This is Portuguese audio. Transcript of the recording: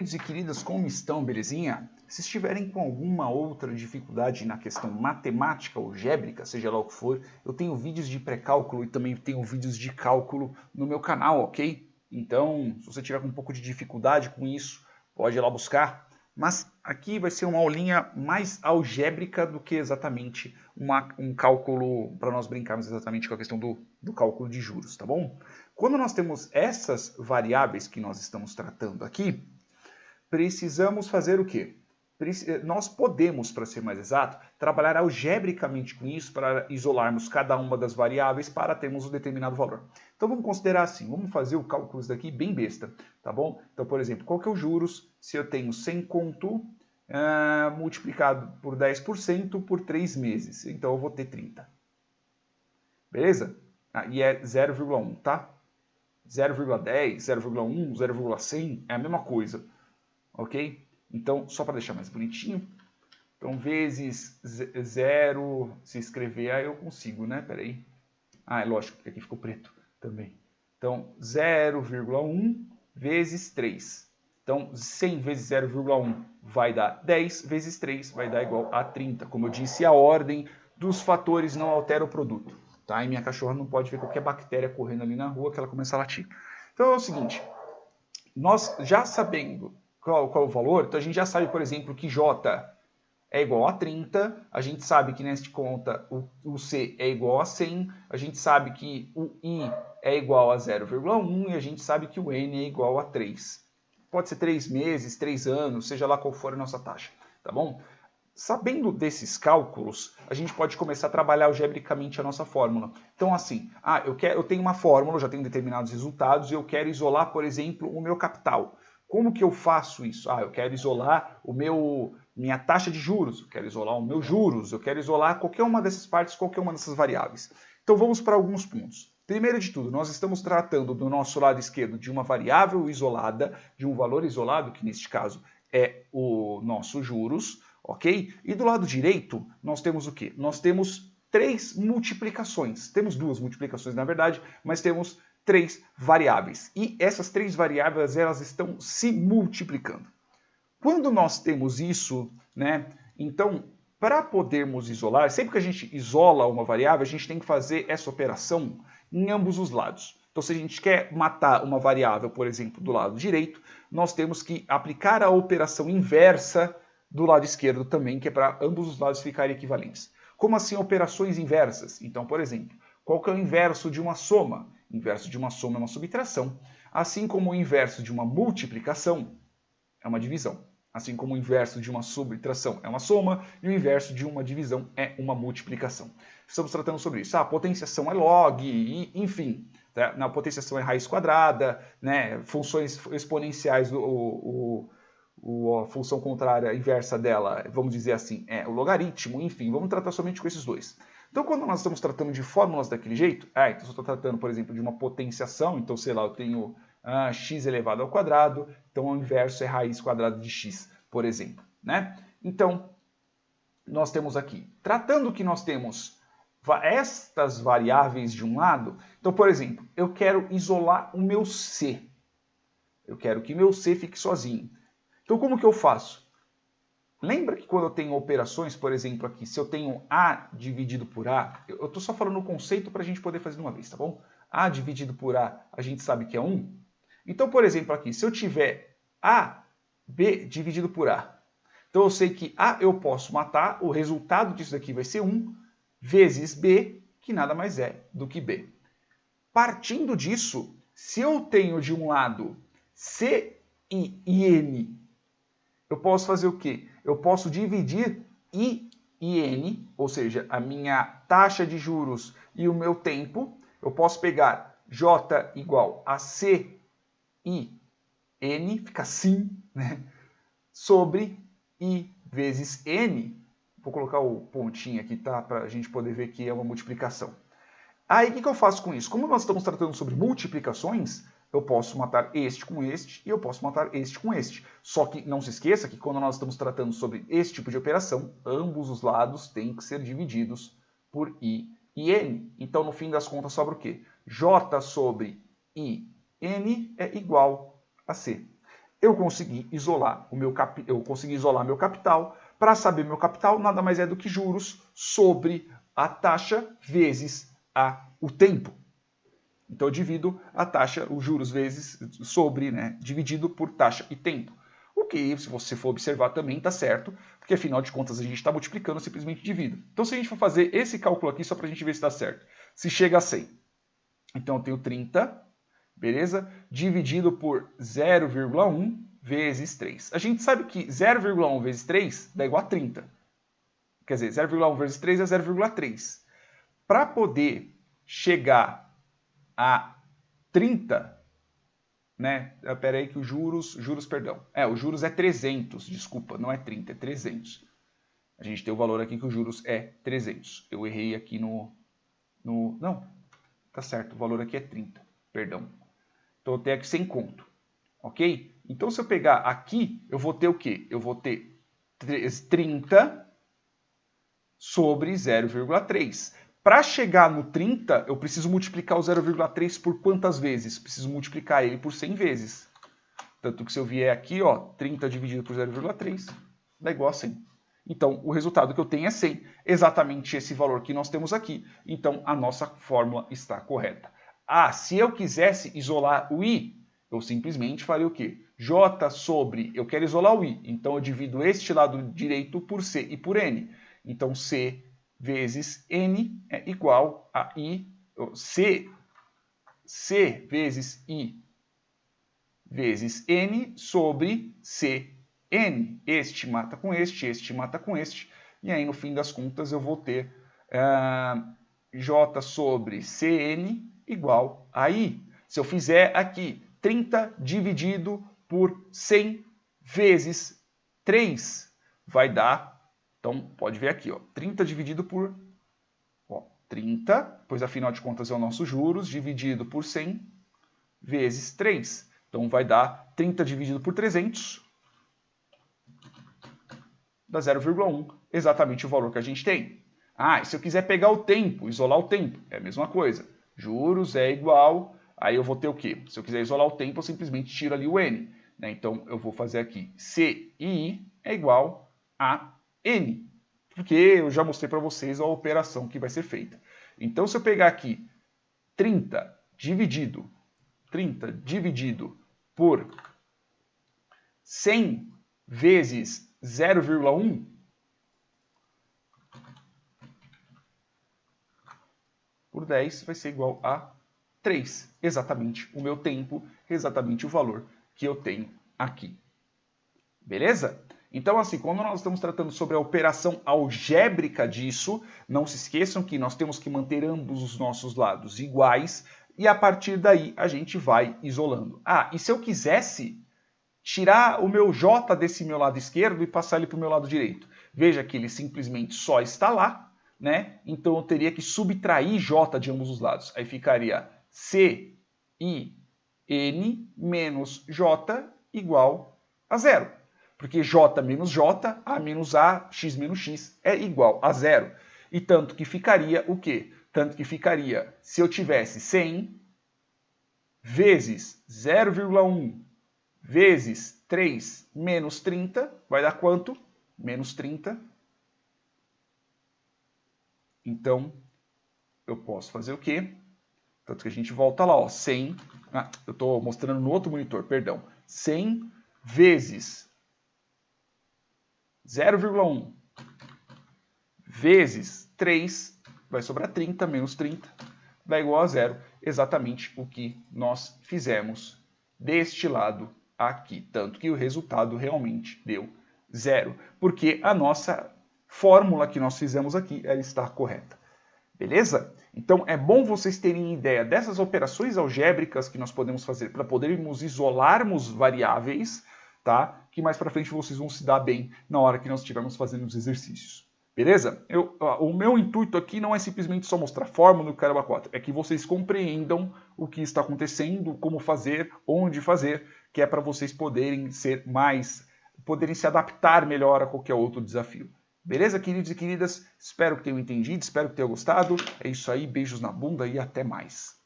Queridos e queridas, como estão, belezinha? Se estiverem com alguma outra dificuldade na questão matemática ou algébrica, seja lá o que for, eu tenho vídeos de pré-cálculo e também tenho vídeos de cálculo no meu canal, ok? Então, se você tiver com um pouco de dificuldade com isso, pode ir lá buscar. Mas aqui vai ser uma aulinha mais algébrica do que exatamente um cálculo, para nós brincarmos exatamente com a questão do cálculo de juros, tá bom? Quando nós temos essas variáveis que nós estamos tratando aqui, precisamos fazer o quê? Nós podemos, para ser mais exato, trabalhar algebricamente com isso para isolarmos cada uma das variáveis para termos um determinado valor. Então vamos considerar assim, vamos fazer o cálculo daqui bem besta, tá bom? Então, por exemplo, qual que é o juros se eu tenho 100 conto multiplicado por 10% por 3 meses? Então eu vou ter 30. Beleza? E é 0,1, tá? 0,10, 0,1, 0,100 é a mesma coisa. Ok? Então, só para deixar mais bonitinho, então vezes 0, se escrever, aí eu consigo, né? Peraí. Ah, é lógico, porque aqui ficou preto também. Então, 0,1 vezes 3. Então, 100 vezes 0,1 vai dar 10, vezes 3 vai dar igual a 30. Como eu disse, a ordem dos fatores não altera o produto. Tá? E minha cachorra não pode ver qualquer bactéria correndo ali na rua que ela começa a latir. Então é o seguinte, nós já sabendo qual é o valor, então a gente já sabe, por exemplo, que J é igual a 30, a gente sabe que nesta conta o C é igual a 100, a gente sabe que o I é igual a 0,1 e a gente sabe que o N é igual a 3. Pode ser 3 meses, 3 anos, seja lá qual for a nossa taxa, tá bom? Sabendo desses cálculos, a gente pode começar a trabalhar algebricamente a nossa fórmula. Então, assim, eu tenho uma fórmula, já tenho determinados resultados, e eu quero isolar, por exemplo, o meu capital. Como que eu faço isso? Eu quero isolar minha taxa de juros, eu quero isolar o meu juros, eu quero isolar qualquer uma dessas partes, qualquer uma dessas variáveis. Então, vamos para alguns pontos. Primeiro de tudo, nós estamos tratando do nosso lado esquerdo de uma variável isolada, de um valor isolado, que neste caso é o nosso juros, ok? E do lado direito, nós temos o quê? Nós temos 3 multiplicações. Temos 2 multiplicações, na verdade, mas temos 3 variáveis. E essas 3 variáveis, elas estão se multiplicando. Quando nós temos isso, né? Então, para podermos isolar, sempre que a gente isola uma variável, a gente tem que fazer essa operação em ambos os lados. Então, se a gente quer matar uma variável, por exemplo, do lado direito, nós temos que aplicar a operação inversa do lado esquerdo também, que é para ambos os lados ficarem equivalentes. Como assim operações inversas? Então, por exemplo, qual que é o inverso de uma soma? O inverso de uma soma é uma subtração, assim como o inverso de uma multiplicação é uma divisão. Assim como o inverso de uma subtração é uma soma e o inverso de uma divisão é uma multiplicação. Estamos tratando sobre isso. A potenciação é log, enfim. Tá? Na potenciação é raiz quadrada, né? Funções exponenciais, a função contrária, inversa dela, vamos dizer assim, é o logaritmo, enfim, vamos tratar somente com esses dois. Então, quando nós estamos tratando de fórmulas daquele jeito, então eu estou tratando, por exemplo, de uma potenciação, então, sei lá, eu tenho x elevado ao quadrado, então o inverso é raiz quadrada de x, por exemplo, né? Então, nós temos aqui, tratando que nós temos estas variáveis de um lado, então, por exemplo, eu quero isolar o meu c. Eu quero que meu c fique sozinho. Então, como que eu faço? Lembra que quando eu tenho operações, por exemplo, aqui, se eu tenho A dividido por A, eu estou só falando o conceito para a gente poder fazer de uma vez, tá bom? A dividido por A, a gente sabe que é 1. Então, por exemplo, aqui, se eu tiver A, B dividido por A, então eu sei que A eu posso matar, o resultado disso daqui vai ser 1, vezes B, que nada mais é do que B. Partindo disso, se eu tenho de um lado C e N, eu posso fazer o quê? Eu posso dividir I e N, ou seja, a minha taxa de juros e o meu tempo. Eu posso pegar J igual a C I N, fica assim, né? Sobre I vezes N. Vou colocar o pontinho aqui, tá? Para a gente poder ver que é uma multiplicação. Aí, o que eu faço com isso? Como nós estamos tratando sobre multiplicações, eu posso matar este com este e eu posso matar este com este. Só que não se esqueça que quando nós estamos tratando sobre esse tipo de operação, ambos os lados têm que ser divididos por I e N. Então, no fim das contas, sobra o quê? J sobre I, N é igual a C. eu consegui isolar meu capital. Para saber meu capital, nada mais é do que juros sobre a taxa vezes o tempo. Então eu divido a taxa, os juros vezes sobre, né, dividido por taxa e tempo. O que, se você for observar também, está certo, porque afinal de contas a gente está multiplicando, eu simplesmente divido. Então se a gente for fazer esse cálculo aqui, só para a gente ver se está certo, se chega a 100. Então eu tenho 30, beleza? Dividido por 0,1 vezes 3. A gente sabe que 0,1 vezes 3 dá igual a 30. Quer dizer, 0,1 vezes 3 é 0,3. Para poder chegar a 30, né? Espera aí que os juros, perdão. Os juros é 300, desculpa, não é 30, é 300. A gente tem o valor aqui que os juros é 300. Eu errei aqui não, tá certo, o valor aqui é 30, perdão. Então eu tenho aqui 100 conto, ok? Então se eu pegar aqui, eu vou ter o quê? Eu vou ter 30 sobre 0,3. Para chegar no 30, eu preciso multiplicar o 0,3 por quantas vezes? Preciso multiplicar ele por 100 vezes. Tanto que se eu vier aqui, ó, 30 dividido por 0,3 dá igual a 100. Então, o resultado que eu tenho é 100. Exatamente esse valor que nós temos aqui. Então, a nossa fórmula está correta. Se eu quisesse isolar o i, eu simplesmente faria o quê? J sobre, eu quero isolar o i. Então, eu divido este lado direito por c e por n. Então, c vezes n é igual a i, c vezes i vezes n sobre cn. Este mata com este mata com este. E aí, no fim das contas, eu vou ter j sobre cn igual a i. Se eu fizer aqui 30 dividido por 100 vezes 3, vai dar... Então, pode ver aqui, ó, 30 dividido por 30, pois afinal de contas é o nosso juros, dividido por 100 vezes 3. Então, vai dar 30 dividido por 300, dá 0,1, exatamente o valor que a gente tem. E se eu quiser pegar o tempo, isolar o tempo, é a mesma coisa. Juros é igual, aí eu vou ter o quê? Se eu quiser isolar o tempo, eu simplesmente tiro ali o n. Né? Então, eu vou fazer aqui C e I é igual a N. Porque eu já mostrei para vocês a operação que vai ser feita. Então, se eu pegar aqui 30 dividido por 100 vezes 0,1, por 10 vai ser igual a 3. Exatamente o meu tempo, exatamente o valor que eu tenho aqui. Beleza? Então, assim, quando nós estamos tratando sobre a operação algébrica disso, não se esqueçam que nós temos que manter ambos os nossos lados iguais e a partir daí a gente vai isolando. E se eu quisesse tirar o meu j desse meu lado esquerdo e passar ele para o meu lado direito? Veja que ele simplesmente só está lá, né? Então eu teria que subtrair j de ambos os lados. Aí ficaria c i n menos j igual a 0. Porque j menos j, a menos a, x menos x é igual a 0. E tanto que ficaria o quê? Tanto que ficaria, se eu tivesse 100 vezes 0,1 vezes 3 menos 30, vai dar quanto? Menos 30. Então, eu posso fazer o quê? Tanto que a gente volta lá, ó, 100, eu estou mostrando no outro monitor, perdão. 100 vezes 0,1 vezes 3, vai sobrar 30, menos 30, dá igual a 0. Exatamente o que nós fizemos deste lado aqui. Tanto que o resultado realmente deu 0. Porque a nossa fórmula que nós fizemos aqui, ela está correta. Beleza? Então é bom vocês terem ideia dessas operações algébricas que nós podemos fazer para podermos isolarmos variáveis, tá? Que mais para frente vocês vão se dar bem na hora que nós estivermos fazendo os exercícios. Beleza? O meu intuito aqui não é simplesmente só mostrar fórmula no Caramba 4, é que vocês compreendam o que está acontecendo, como fazer, onde fazer, que é para vocês poderem se adaptar melhor a qualquer outro desafio. Beleza, queridos e queridas? Espero que tenham entendido, espero que tenham gostado. É isso aí, beijos na bunda e até mais.